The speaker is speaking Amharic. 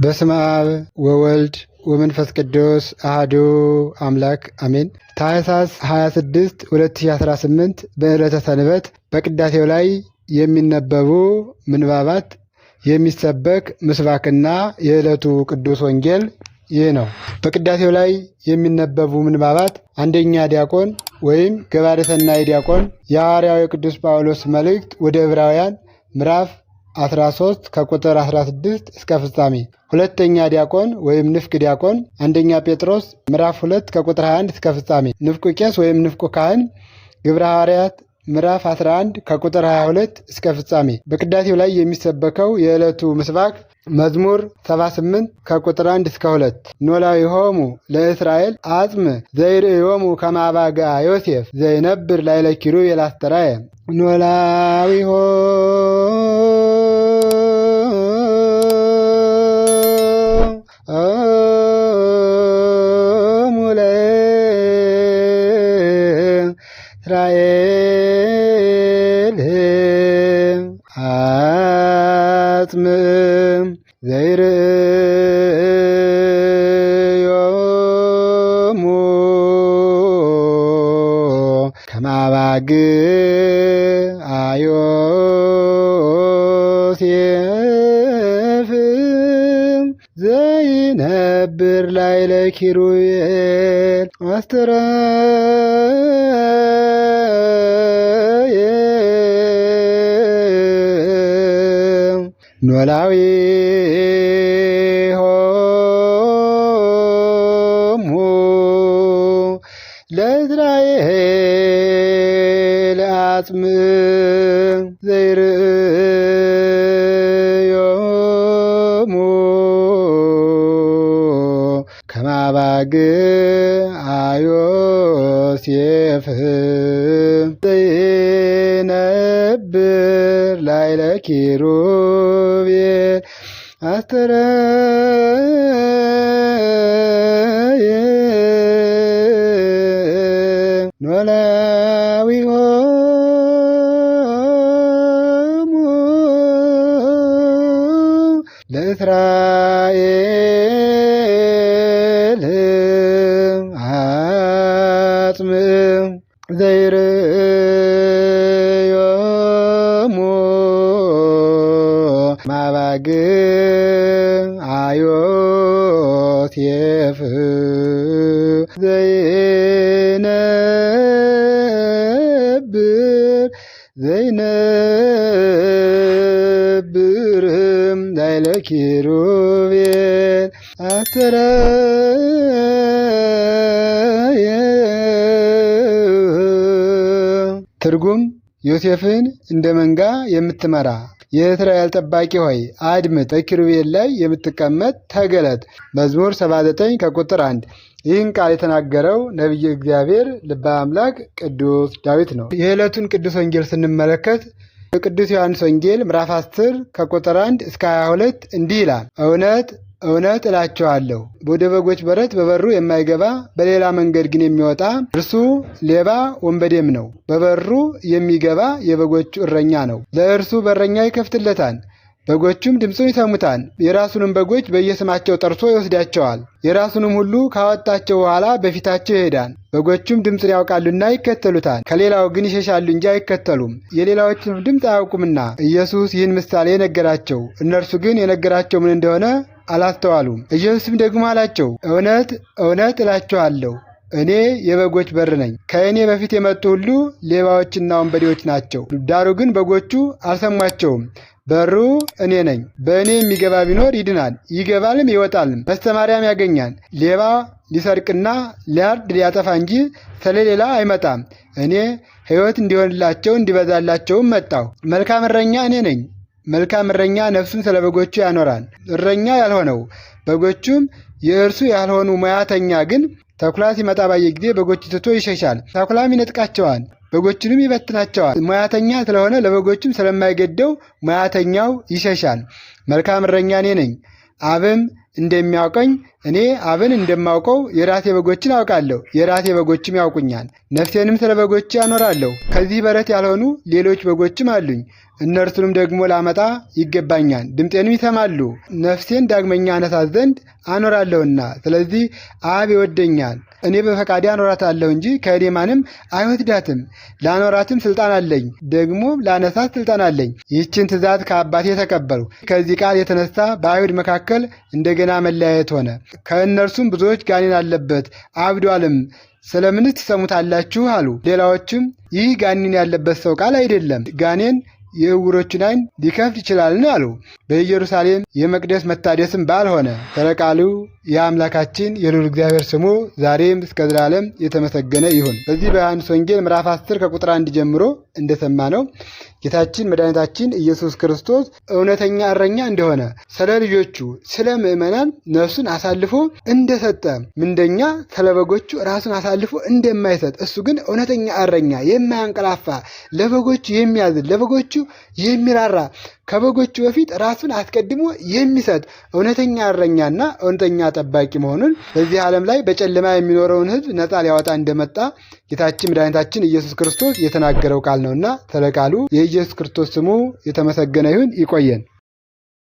በስመ አብ ወወልድ ወመንፈስ ቅዱስ አሐዱ አምላክ አሜን። ታኅሳስ 26 2018 በዕለተ ሰንበት በቅዳሴው ላይ የሚነበቡ ምንባባት የሚሰበክ ምስባክና የዕለቱ ቅዱስ ወንጌል ይህ ነው። በቅዳሴው ላይ የሚነበቡ ምንባባት አንደኛ ዲያቆን ወይም ገባሬ ሰናይ ዲያቆን የሐዋርያው የቅዱስ ጳውሎስ መልእክት ወደ ዕብራውያን ምዕራፍ 13 ከቁጥር 16 እስከ ፍጻሜ። ሁለተኛ ዲያቆን ወይም ንፍቅ ዲያቆን አንደኛ ጴጥሮስ ምዕራፍ 2 ከቁጥር 21 እስከ ፍጻሜ። ንፍቁ ቄስ ወይም ንፍቁ ካህን ግብረ ሐዋርያት ምዕራፍ 11 ከቁጥር 22 እስከ ፍጻሜ። በቅዳሴው ላይ የሚሰበከው የዕለቱ ምስባክ መዝሙር 78 ከቁጥር 1 እስከ 2 ኖላዊሆሙ ለእስራኤል አጽም ዘይርእዮሙ ከመ አባግዓ ዮሴፍ ዘይነብር ላዕለ ኪሩቤል አስተርአየ ኖላዊሆሙ ለእስራኤል አጽም ዘይርእዮሙ ከመ አባግዓ ዮሴፍ ዘይነብር ላዕለ ኪሩቤል አስተርአየ ኖላዊሆሙ ለእስራኤል አጽም ዘይርእዮሙ ከመ አባግዓ ዮሴፍ ዘይነብር ላዕለ ኪሩቤል አስተርአየ ኖላዊሆሙ ለእስራኤል አጽም ዘይርእዮሙ ከመ አባግዓ ዮሴፍ ዘይነብር ላዕለ ኪሩቤል አስተርአየ። ትርጉም ዮሴፍን እንደ መንጋ የምትመራ የእስራኤል ጠባቂ ሆይ አድምጥ፣ በኪሩቤል ላይ የምትቀመጥ ተገለጥ። መዝሙር 79 ከቁጥር 1። ይህን ቃል የተናገረው ነቢየ እግዚአብሔር ልበ አምላክ ቅዱስ ዳዊት ነው። የዕለቱን ቅዱስ ወንጌል ስንመለከት በቅዱስ ዮሐንስ ወንጌል ምዕራፍ 10 ከቁጥር 1 እስከ 22 እንዲህ ይላል። እውነት እውነት እላችኋለሁ ወደ በጎች በረት በበሩ የማይገባ በሌላ መንገድ ግን የሚወጣ እርሱ ሌባ ወንበዴም ነው። በበሩ የሚገባ የበጎቹ እረኛ ነው። ለእርሱ በረኛ ይከፍትለታል፣ በጎቹም ድምፁን ይሰሙታል። የራሱንም በጎች በየስማቸው ጠርቶ ይወስዳቸዋል። የራሱንም ሁሉ ካወጣቸው በኋላ በፊታቸው ይሄዳል። በጎቹም ድምፁን ያውቃሉና ይከተሉታል። ከሌላው ግን ይሸሻሉ እንጂ አይከተሉም፣ የሌላዎችንም ድምፅ አያውቁምና። ኢየሱስ ይህን ምሳሌ ነገራቸው፣ እነርሱ ግን የነገራቸው ምን እንደሆነ አላስተዋሉም። ኢየሱስም ደግሞ አላቸው፣ እውነት እውነት እላችኋለሁ እኔ የበጎች በር ነኝ። ከእኔ በፊት የመጡ ሁሉ ሌባዎችና ወንበዴዎች ናቸው፣ ዳሩ ግን በጎቹ አልሰሟቸውም። በሩ እኔ ነኝ። በእኔ የሚገባ ቢኖር ይድናል፣ ይገባልም ይወጣልም መሰማሪያም ያገኛል። ሌባ ሊሰርቅና ሊያርድ ሊያጠፋ እንጂ ስለሌላ አይመጣም። እኔ ሕይወት እንዲሆንላቸው እንዲበዛላቸውም መጣሁ። መልካም እረኛ እኔ ነኝ። መልካም እረኛ ነፍሱን ስለ በጎቹ ያኖራል። እረኛ ያልሆነው በጎቹም የእርሱ ያልሆኑ ሙያተኛ ግን ተኩላ ሲመጣ ባየ ጊዜ በጎቹ ትቶ ይሸሻል፣ ተኩላም ይነጥቃቸዋል፣ በጎቹንም ይበትናቸዋል። ሙያተኛ ስለሆነ ለበጎቹም ስለማይገደው ሙያተኛው ይሸሻል። መልካም እረኛ እኔ ነኝ። አብም እንደሚያውቀኝ እኔ አብን እንደማውቀው የራሴ በጎችን አውቃለሁ፣ የራሴ በጎችም ያውቁኛል። ነፍሴንም ስለ በጎች ያኖራለሁ። ከዚህ በረት ያልሆኑ ሌሎች በጎችም አሉኝ፣ እነርሱንም ደግሞ ላመጣ ይገባኛል። ድምጤንም ይሰማሉ። ነፍሴን ዳግመኛ አነሳት ዘንድ አኖራለሁና። ስለዚህ አብ ይወደኛል። እኔ በፈቃዴ አኖራታለሁ እንጂ ከእኔ ማንም አይወስዳትም። ላኖራትም ስልጣን አለኝ፣ ደግሞ ላነሳት ስልጣን አለኝ። ይህችን ትእዛዝ ከአባቴ ተቀበልሁ። ከዚህ ቃል የተነሳ በአይሁድ መካከል እንደገና መለያየት ሆነ። ከእነርሱም ብዙዎች ጋኔን አለበት አብዷልም፣ ስለምንስ ትሰሙታላችሁ አሉ። ሌላዎችም ይህ ጋኔን ያለበት ሰው ቃል አይደለም፣ ጋኔን የዕውሮችን ዓይን ሊከፍት ይችላልን አሉ። በኢየሩሳሌም የመቅደስ መታደስም በዓል ሆነ። ተረቃሉ የአምላካችን የልዑል እግዚአብሔር ስሙ ዛሬም እስከ ዘላለም የተመሰገነ ይሁን። በዚህ በዮሐንስ ወንጌል ምዕራፍ 10 ከቁጥር 1 ጀምሮ እንደሰማነው ጌታችን መድኃኒታችን ኢየሱስ ክርስቶስ እውነተኛ እረኛ እንደሆነ፣ ስለ ልጆቹ ስለ ምዕመናን ነፍሱን አሳልፎ እንደሰጠ፣ ምንደኛ ስለ በጎቹ ራሱን አሳልፎ እንደማይሰጥ፣ እሱ ግን እውነተኛ እረኛ የማያንቀላፋ፣ ለበጎቹ የሚያዝን፣ ለበጎቹ የሚራራ፣ ከበጎቹ በፊት ራሱን አስቀድሞ የሚሰጥ እውነተኛ እረኛና እውነተኛ ጠባቂ መሆኑን በዚህ ዓለም ላይ በጨለማ የሚኖረውን ሕዝብ ነፃ ሊያወጣ እንደመጣ ጌታችን መድኃኒታችን ኢየሱስ ክርስቶስ የተናገረው ቃል ነውና ስለ ቃሉ የኢየሱስ ክርስቶስ ስሙ የተመሰገነ ይሁን። ይቆየን።